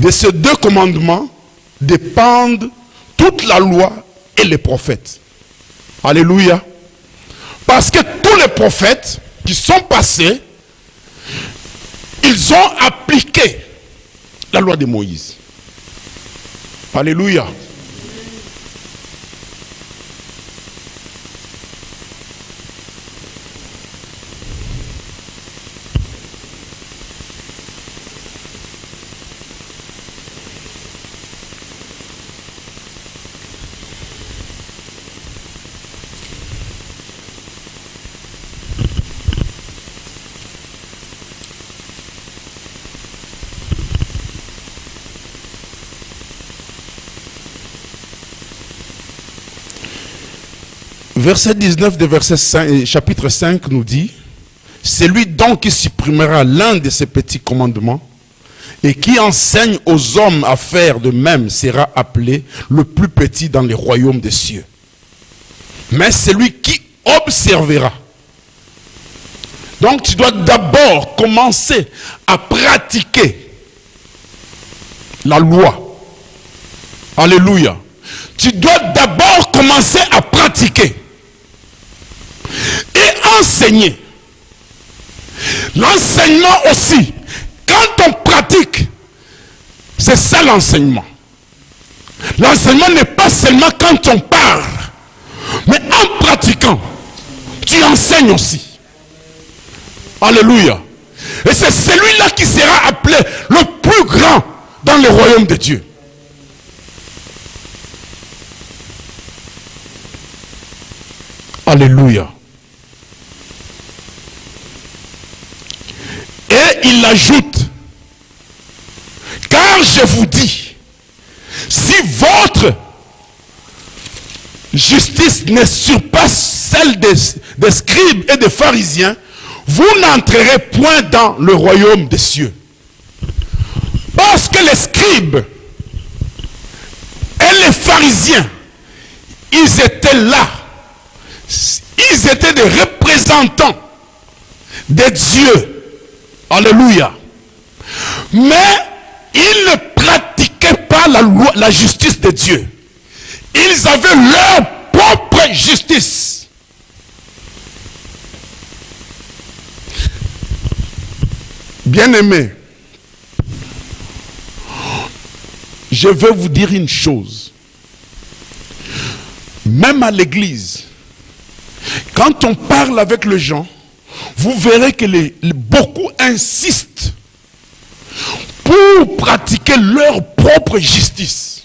De ces deux commandements dépendent toute la loi et les prophètes. Alléluia. Parce que tous les prophètes qui sont passés, ils ont appliqué la loi de Moïse. Alléluia. Verset 19 de verset 5, chapitre 5 nous dit, celui donc qui supprimera l'un de ces petits commandements et qui enseigne aux hommes à faire de même sera appelé le plus petit dans les royaumes des cieux. Mais celui qui observera. Donc tu dois d'abord commencer à pratiquer la loi. Alléluia. Tu dois d'abord commencer à pratiquer et enseigner. L'enseignement aussi, quand on pratique, c'est ça l'enseignement. L'enseignement n'est pas seulement quand on parle, mais en pratiquant, tu enseignes aussi. Alléluia. Et c'est celui-là qui sera appelé le plus grand dans le royaume de Dieu. Alléluia. Et il ajoute, car je vous dis, si votre justice ne surpasse celle des scribes et des pharisiens, vous n'entrerez point dans le royaume des cieux. Parce que les scribes et les pharisiens, ils étaient là. Ils étaient des représentants de Dieu. Alléluia. Mais ils ne pratiquaient pas la loi, la justice de Dieu. Ils avaient leur propre justice. Bien-aimés, je vais vous dire une chose. Même à l'église, quand on parle avec les gens, vous verrez que beaucoup insistent pour pratiquer leur propre justice.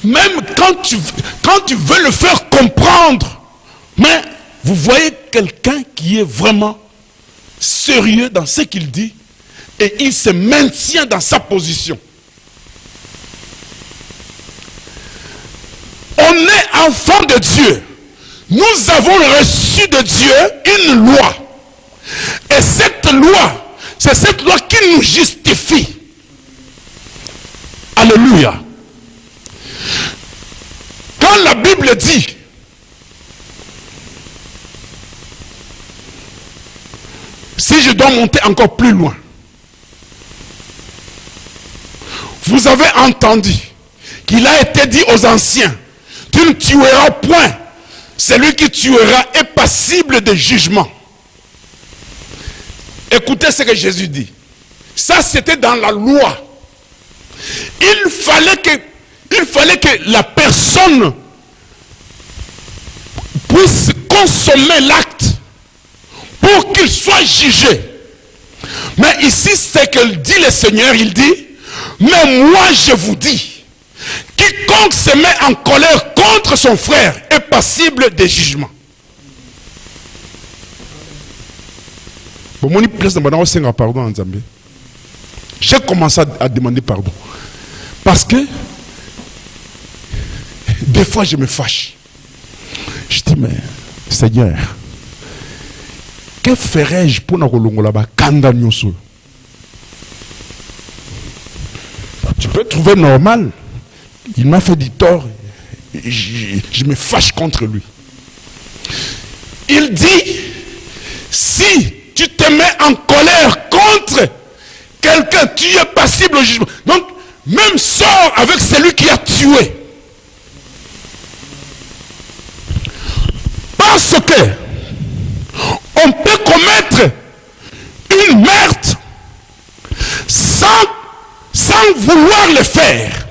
Même quand tu veux le faire comprendre, mais vous voyez quelqu'un qui est vraiment sérieux dans ce qu'il dit et il se maintient dans sa position. On est enfant de Dieu. Nous avons reçu de Dieu une loi. Et cette loi, c'est cette loi qui nous justifie. Alléluia. Quand la Bible dit, si je dois monter encore plus loin, vous avez entendu qu'il a été dit aux anciens, tu ne tueras point. Celui qui tuera est passible de jugement. Écoutez ce que Jésus dit. Ça, c'était dans la loi. Il fallait que la personne puisse consommer l'acte pour qu'il soit jugé. Mais ici, c'est que dit le Seigneur, il dit, mais moi je vous dis, quiconque se met en colère contre son frère est passible de jugement. J'ai commencé à demander pardon. Parce que des fois je me fâche. Je dis, mais Seigneur, que ferais-je pour nous kanda nyoso? Tu peux trouver normal. Il m'a fait du tort. Je me fâche contre lui. Il dit, si tu te mets en colère contre quelqu'un, tu es passible au jugement. Donc, même sors avec celui qui a tué. Parce que on peut commettre une meurtre sans vouloir le faire.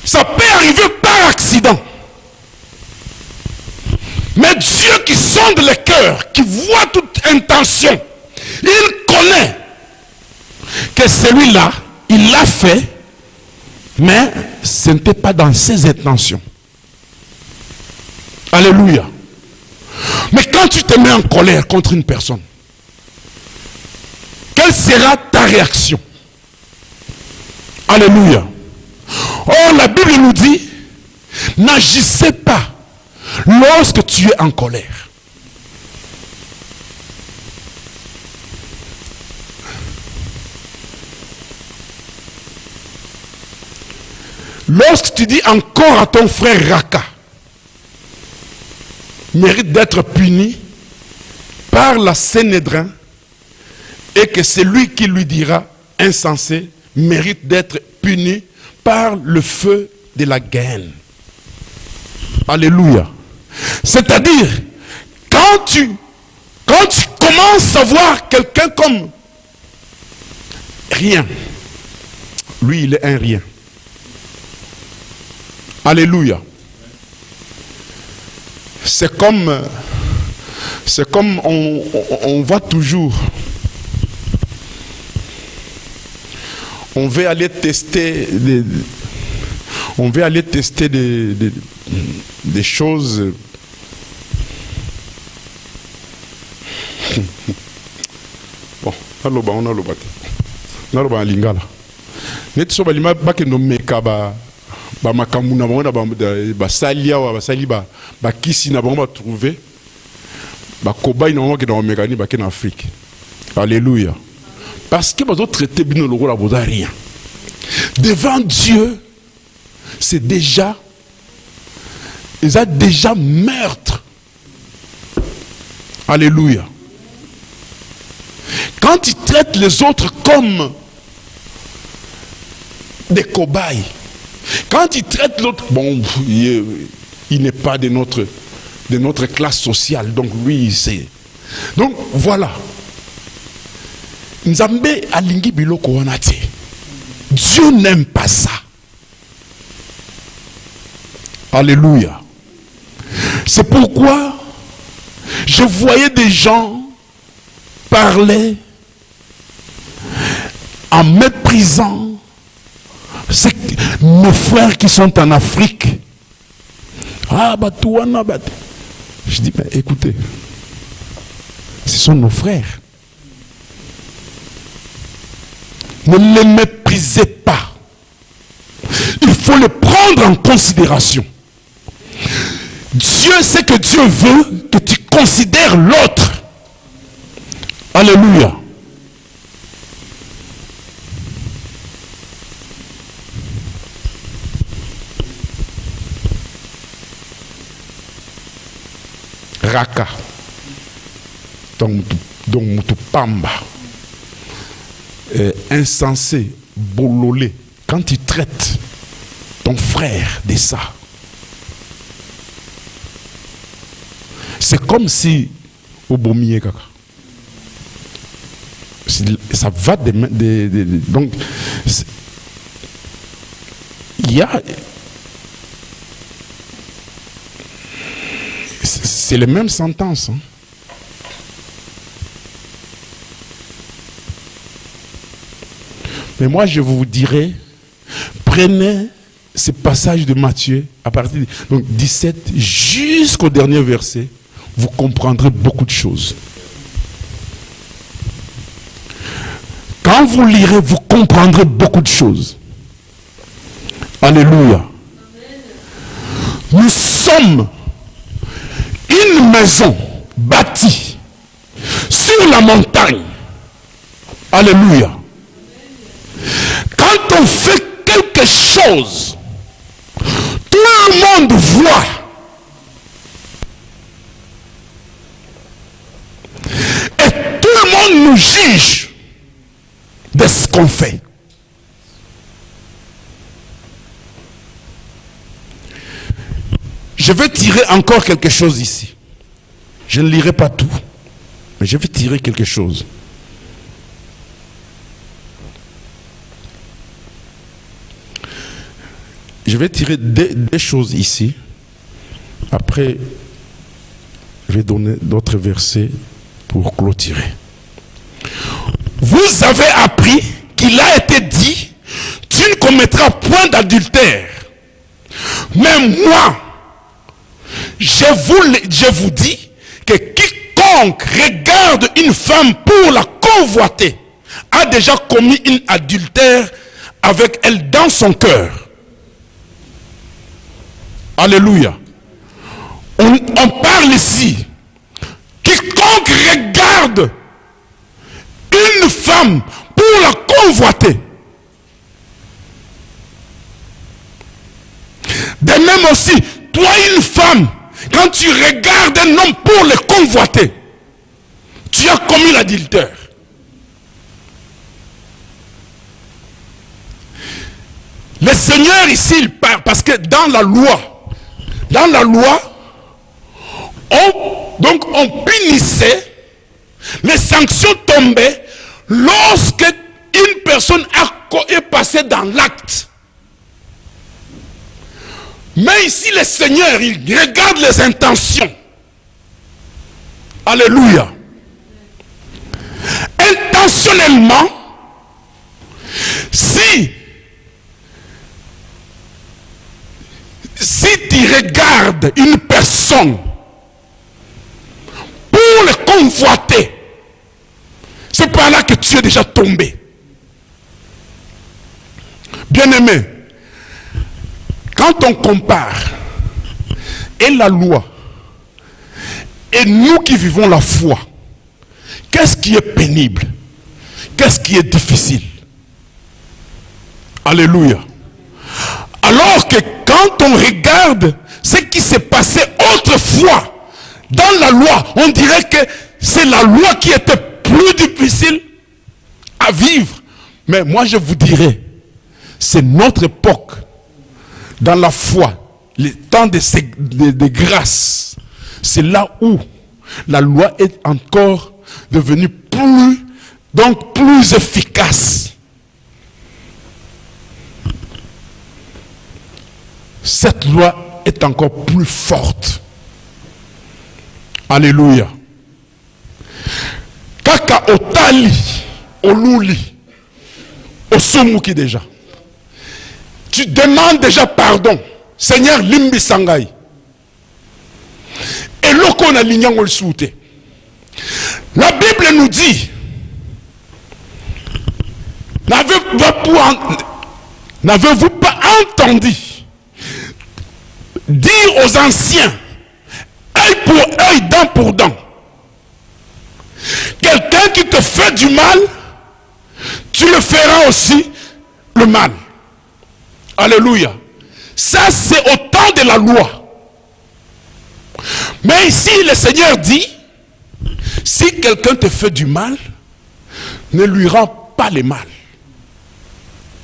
Ça peut arriver par accident. Mais Dieu qui sonde le cœur, qui voit toute intention, il connaît que celui-là, il l'a fait, mais ce n'était pas dans ses intentions. Alléluia. Mais quand tu te mets en colère contre une personne, quelle sera ta réaction? Alléluia. Or, la Bible nous dit, n'agissez pas lorsque tu es en colère. Lorsque tu dis encore à ton frère Raka, mérite d'être puni par la Sénédrin, et que celui qui lui dira insensé mérite d'être puni par le feu de la gaine. Alléluia. C'est-à-dire, quand tu commences à voir quelqu'un comme rien, lui il est un rien. Alléluia. C'est comme on voit toujours. On veut aller tester des choses. Bon, on a le bâti. On a le lingala. Net so balima bakendo meka ba makamuna ba salia wa basali ba kisi na ba trouver ba kobai na moko na mekani ba en Afrique. Alléluia. Parce que vous traitez bien le rôle à rien. Devant Dieu, c'est déjà, ils ont déjà meurtre. Alléluia. Quand ils traitent les autres comme des cobayes, quand ils traitent l'autre, bon, il n'est pas de notre classe sociale, donc lui, c'est. Donc voilà. Nzambe alingi biloko wana te. Dieu n'aime pas ça. Alléluia. C'est pourquoi je voyais des gens parler en méprisant mes frères qui sont en Afrique. Ah, Batouana, je dis, mais écoutez, ce sont nos frères. Ne les méprisez pas. Il faut les prendre en considération. Dieu sait que Dieu veut que tu considères l'autre. Alléluia. Raka. Donc Mutupamba. Insensé, bololé, quand tu traites ton frère de ça, c'est comme si au bomier kaka. Ça va donc il y a, c'est les mêmes sentences, hein. Mais moi, je vous dirais, prenez ce passage de Matthieu, à partir de donc 17 jusqu'au dernier verset, vous comprendrez beaucoup de choses. Quand vous lirez, vous comprendrez beaucoup de choses. Alléluia. Nous sommes une maison bâtie sur la montagne. Alléluia. Quand on fait quelque chose, tout le monde voit. Et tout le monde nous juge. c'est ce qu'on fait. Je vais tirer encore quelque chose ici. Je ne lirai pas tout, mais je vais tirer quelque chose. Je vais tirer des choses ici. Après, je vais donner d'autres versets pour clôturer. Vous avez appris qu'il a été dit, tu ne commettras point d'adultère. Mais moi, je vous dis que quiconque regarde une femme pour la convoiter a déjà commis un adultère avec elle dans son cœur. Alléluia. On parle ici. Quiconque regarde une femme pour la convoiter. De même aussi, toi une femme, quand tu regardes un homme pour le convoiter, tu as commis l'adultère. Le Seigneur ici, il parle, parce que dans la loi, on punissait, les sanctions tombaient lorsque une personne est passée dans l'acte. Mais ici, le Seigneur, il regarde les intentions. Alléluia. Intentionnellement, si tu regardes une personne pour le convoiter, c'est par là que tu es déjà tombé. Bien-aimé, quand on compare et la loi et nous qui vivons la foi, qu'est-ce qui est pénible? Qu'est-ce qui est difficile? Alléluia. Alors que quand on regarde ce qui s'est passé autrefois dans la loi, on dirait que c'est la loi qui était plus difficile à vivre. Mais moi je vous dirais, c'est notre époque dans la foi, le temps de grâce. C'est là où la loi est encore devenue plus efficace. Cette loi est encore plus forte. Alléluia. Kaka otali, oluli, osumuki déjà. Tu demandes déjà pardon. Seigneur, limbi sangai. Et l'oko na linyango le soute. La Bible nous dit, n'avez-vous pas entendu dire aux anciens, œil pour œil, dent pour dent. Quelqu'un qui te fait du mal, tu le feras aussi le mal. Alléluia. Ça, c'est au temps de la loi. Mais ici, le Seigneur dit, si quelqu'un te fait du mal, ne lui rends pas le mal.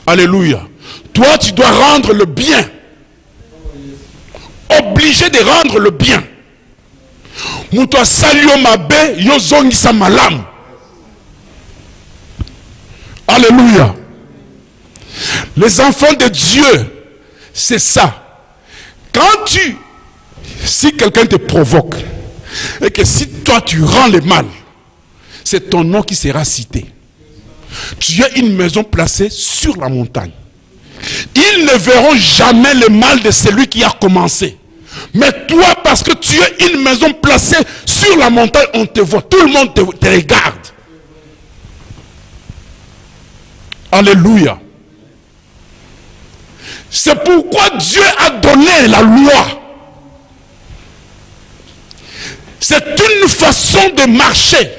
Alléluia. Toi, tu dois rendre le bien. Obligé de rendre le bien. Muto salio mabe yozongisa malam. Alléluia. Les enfants de Dieu, c'est ça. Si quelqu'un te provoque, et que si toi tu rends le mal, c'est ton nom qui sera cité. Tu as une maison placée sur la montagne. Ils ne verront jamais le mal de celui qui a commencé. Mais toi, parce que tu as une maison placée sur la montagne, on te voit. Tout le monde te regarde. Alléluia. C'est pourquoi Dieu a donné la loi. C'est une façon de marcher.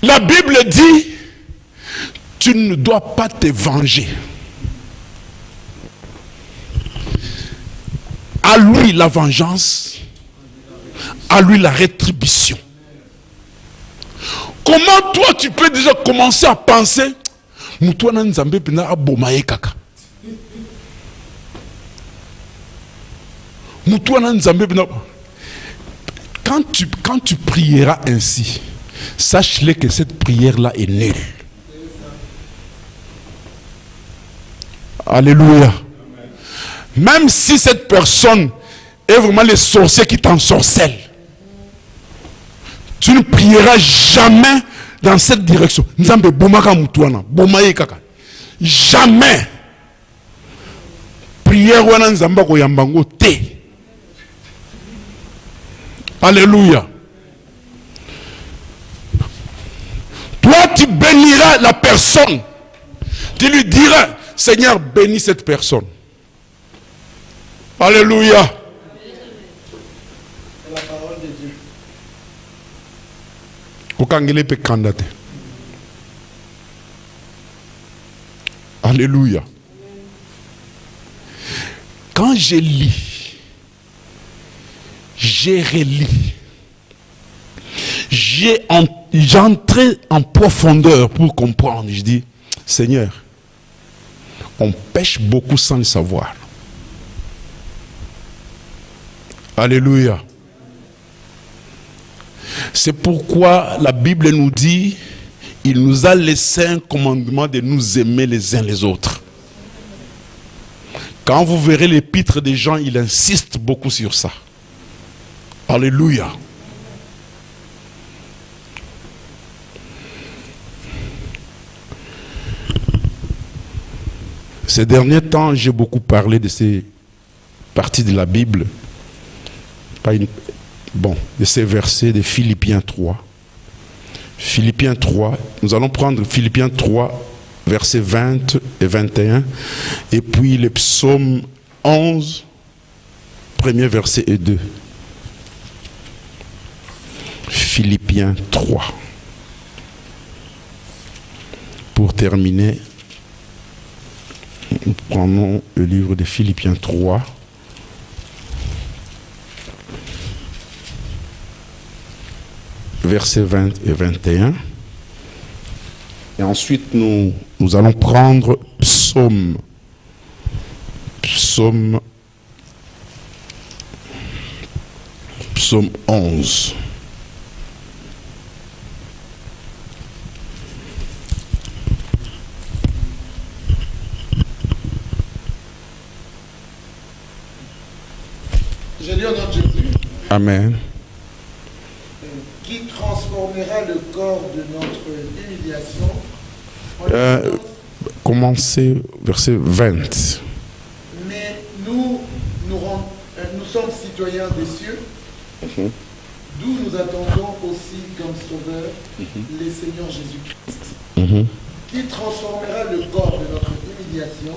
La Bible dit, tu ne dois pas te venger. À lui la vengeance, à lui la rétribution. Comment toi tu peux déjà commencer à penser Moutouana Nzambe pena abomaye kaka. Moutouana Nzambe pena. Quand tu prieras ainsi, sache-le que cette prière-là est nulle. Alléluia. Même si cette personne est vraiment le sorcier qui t'ensorcelle, tu ne prieras jamais dans cette direction. Jamais. Prière wana nzamba ko yambango te. Alléluia. Toi tu béniras la personne. Tu lui diras, Seigneur, bénis cette personne. Alléluia. C'est la parole de Dieu. Okangele pe kandate. Alléluia. Quand je lis, j'ai relis, j'entrais en profondeur pour comprendre. Je dis, Seigneur, on pêche beaucoup sans le savoir. Alléluia. C'est pourquoi la Bible nous dit, il nous a laissé un commandement de nous aimer les uns les autres. Quand vous verrez l'épître des Jean, il insiste beaucoup sur ça. Alléluia. Ces derniers temps, j'ai beaucoup parlé de ces parties de la Bible. De ces versets de Philippiens 3. Philippiens 3, nous allons prendre Philippiens 3, versets 20 et 21, et puis le psaume 11, premier verset et 2. Philippiens 3. Pour terminer, nous prenons le livre de Philippiens 3. Versets 20 et 21. Et ensuite, nous allons prendre Psaume 11. Je lis au nom de Jésus. Amen. Qui transformera le corps de notre humiliation Commencez verset 20. Mais nous sommes citoyens des cieux, d'où nous attendons aussi comme sauveur le Seigneur Jésus-Christ, qui transformera le corps de notre humiliation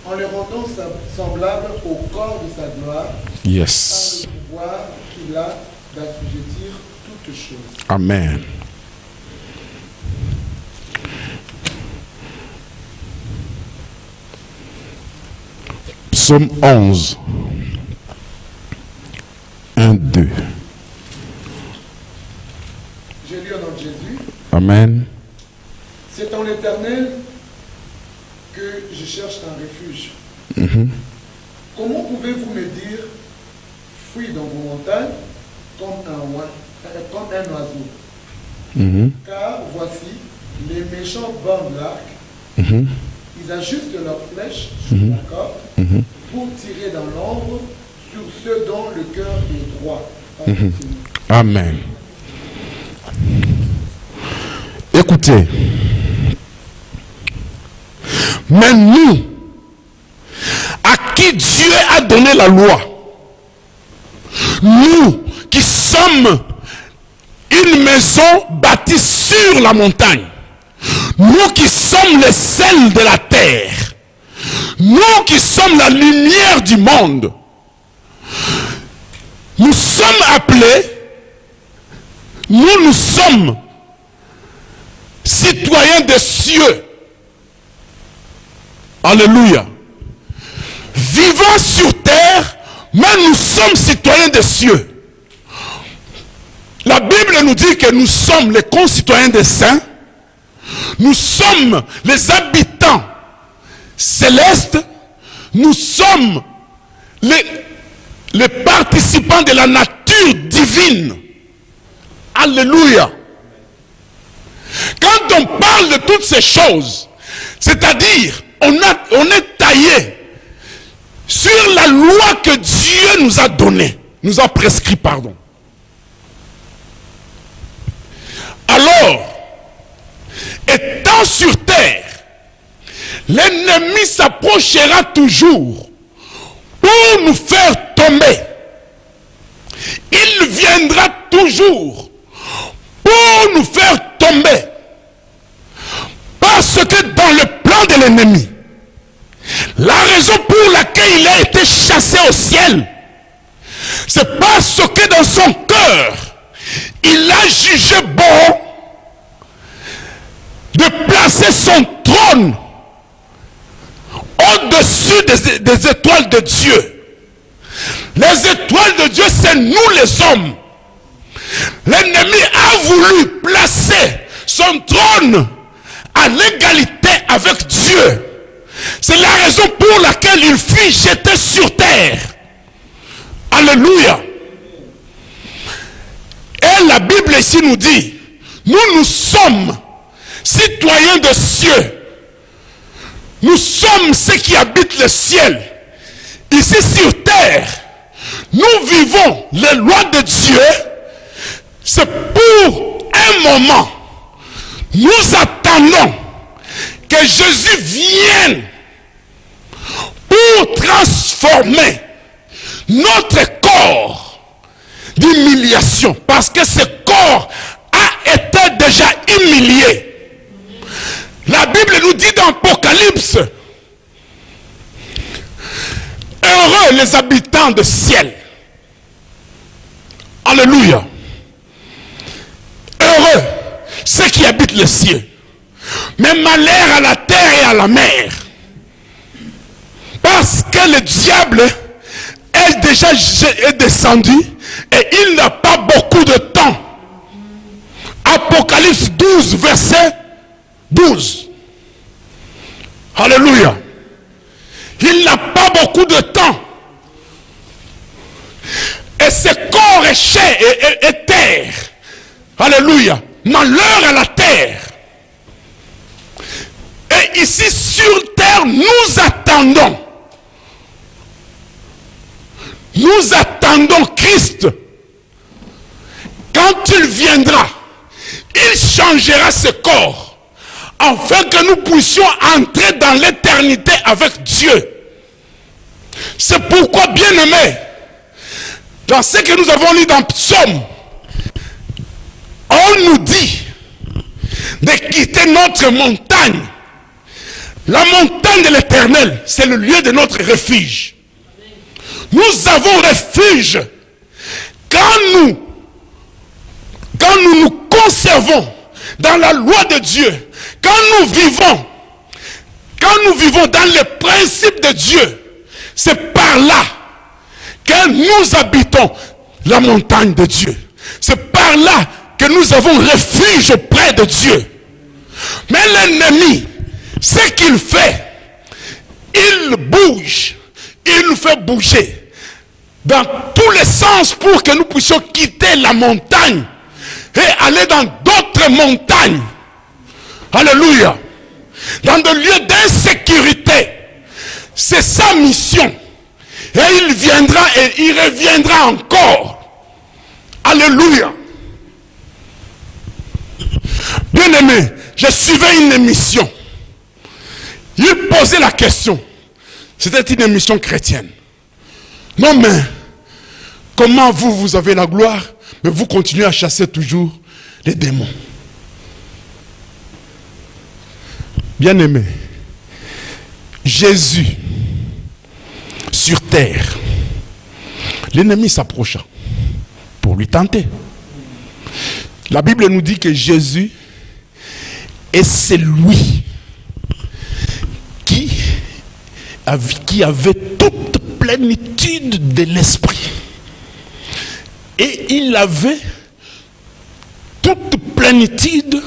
en le rendant semblable au corps de sa gloire, Yes. par le pouvoir qu'il a d'assujettir toutes choses. Amen. Psaume 11. 1, 2. Je lis au nom de Jésus. Amen. C'est en l'Éternel que je cherche un refuge. Comment pouvez-vous me dire, fuis dans vos montagnes comme un oiseau? Car voici, les méchants bandent l'arc, ils ajustent leurs flèches sur la corde pour tirer dans l'ombre sur ceux dont le cœur est droit. Amen. Écoutez, mais nous, à qui Dieu a donné la loi, nous qui sommes une maison bâtie sur la montagne, nous qui sommes le sel de la terre, nous qui sommes la lumière du monde, nous sommes appelés, nous sommes citoyens des cieux. Alléluia. Vivant sur terre, mais nous sommes citoyens des cieux. La Bible nous dit que nous sommes les concitoyens des saints. Nous sommes les habitants célestes. Nous sommes les participants de la nature divine. Alléluia. Quand on parle de toutes ces choses, c'est-à-dire on est taillé sur la loi que Dieu nous a donnée, nous a prescrit, pardon. Alors, étant sur terre, l'ennemi s'approchera toujours pour nous faire tomber. Il viendra toujours pour nous faire tomber. Parce que dans le plan de l'ennemi, la raison pour laquelle il a été chassé au ciel, c'est parce que dans son cœur, il a jugé bon de placer son trône au-dessus des étoiles de Dieu. Les étoiles de Dieu, c'est nous les hommes. L'ennemi a voulu placer son trône à l'égalité avec Dieu. C'est la raison pour laquelle il fut jeté sur terre. Alléluia. Et la Bible ici nous dit, nous sommes citoyens de cieux. Nous sommes ceux qui habitent le ciel. Ici sur terre, nous vivons les lois de Dieu. C'est pour un moment. Nous attendons que Jésus vienne pour transformer notre corps d'humiliation. Parce que ce corps a été déjà humilié. La Bible nous dit dans l'Apocalypse, heureux les habitants du ciel. Alléluia. Heureux ceux qui habitent le ciel. Mais malheur à la terre et à la mer. Parce que le diable est déjà descendu et il n'a pas beaucoup de temps. Apocalypse 12, verset 12. Alléluia. Il n'a pas beaucoup de temps. Et ce corps est chair et terre. Alléluia. Malheur à la terre. Et ici sur terre, nous attendons. Nous attendons Christ. Quand il viendra, il changera ce corps, afin que nous puissions entrer dans l'éternité avec Dieu. C'est pourquoi, bien-aimés, dans ce que nous avons lu dans Psaume, on nous dit de quitter notre montagne. La montagne de l'Éternel, c'est le lieu de notre refuge. Nous avons refuge quand nous nous conservons dans la loi de Dieu, quand nous vivons dans les principes de Dieu, c'est par là que nous habitons la montagne de Dieu. C'est par là que nous avons refuge auprès de Dieu. Mais l'ennemi, ce qu'il fait, il bouge, il nous fait bouger dans tous les sens pour que nous puissions quitter la montagne et aller dans d'autres montagnes. Alléluia. Dans des lieux d'insécurité. C'est sa mission. Et il viendra et il reviendra encore. Alléluia. Bien-aimé, je suivais une émission. Il posait la question. C'était une émission chrétienne. Non mais, comment vous avez la gloire, mais vous continuez à chasser toujours les démons? Bien-aimé, Jésus, sur terre, l'ennemi s'approcha pour lui tenter. La Bible nous dit que Jésus est celui qui avait toute plénitude de l'esprit. Et il avait plénitude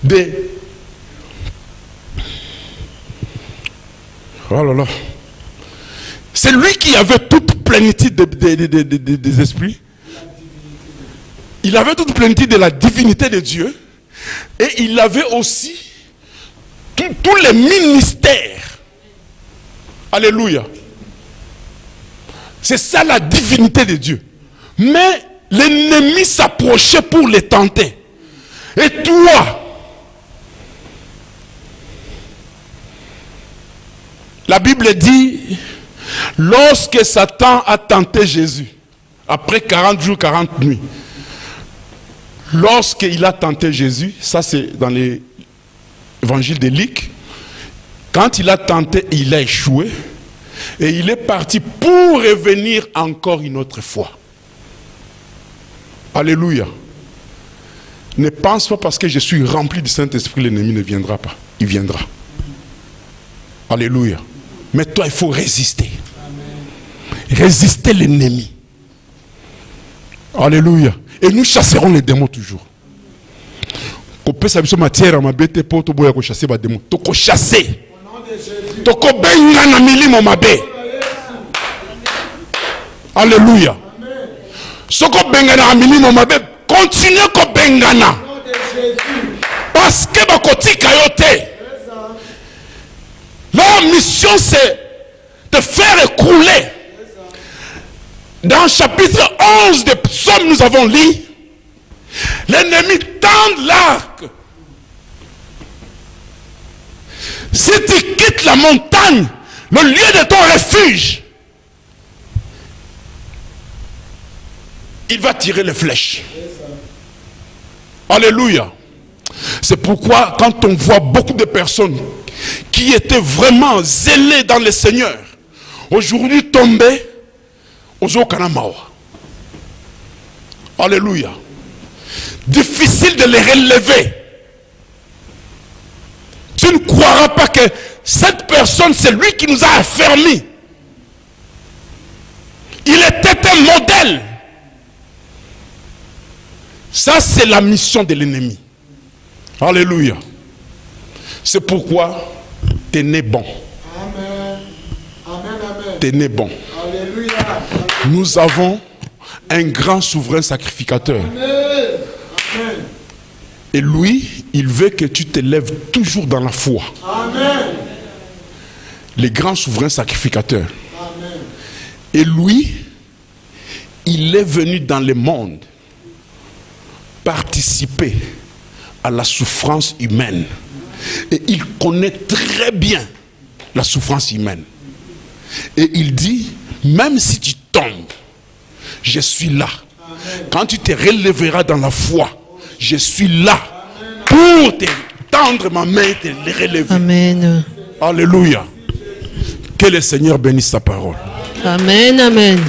de... Oh là là. C'est lui qui avait toute plénitude des esprits. Il avait toute plénitude de la divinité de Dieu. Et il avait aussi tous les ministères. Alléluia. C'est ça la divinité de Dieu. Mais l'ennemi s'approchait pour les tenter. Et toi, la Bible dit, lorsque Satan a tenté Jésus, après 40 jours, 40 nuits, lorsqu'il a tenté Jésus, ça c'est dans l'évangile de Luc, quand il a tenté, il a échoué, et il est parti pour revenir encore une autre fois. Alléluia. Ne pense pas parce que je suis rempli du Saint-Esprit, l'ennemi ne viendra pas. Il viendra. Alléluia. Mais toi, il faut résister. Amen. Résister l'ennemi. Alléluia. Et nous chasserons les démons toujours. Qu'on ça matière à ma bête pour te boire chasser les démons. Toko chasser. Toko benga na milimo mabe. Alléluia. Soko benga na milimo mabe. Continuez ko benga na. Parce que bakoti kayote. Leur mission c'est de faire écrouler. Dans le chapitre 11 des psaumes, nous avons lu, l'ennemi tend l'arc. Si tu quittes la montagne, le lieu de ton refuge, il va tirer les flèches. Alléluia. C'est pourquoi quand on voit beaucoup de personnes qui étaient vraiment zélées dans le Seigneur, aujourd'hui tombées aux Kanamawa. Alléluia. Difficile de les relever. Tu ne croiras pas que cette personne, c'est lui qui nous a affermis. Il était un modèle. Ça, c'est la mission de l'ennemi. Alléluia. C'est pourquoi t'es né bon. Amen. Amen, amen. T'es né bon. Alléluia. Nous avons un grand souverain sacrificateur. Amen. Amen. Et lui, il veut que tu te lèves toujours dans la foi. Amen. Les grands souverains sacrificateurs. Amen. Et lui, il est venu dans le monde participer à la souffrance humaine. Et il connaît très bien la souffrance humaine. Et il dit, même si tu tombes, je suis là. Amen. Quand tu te relèveras dans la foi, je suis là. Amen. Pour te tendre ma main et te relever. Amen. Alléluia. Que le Seigneur bénisse sa parole. Amen, amen.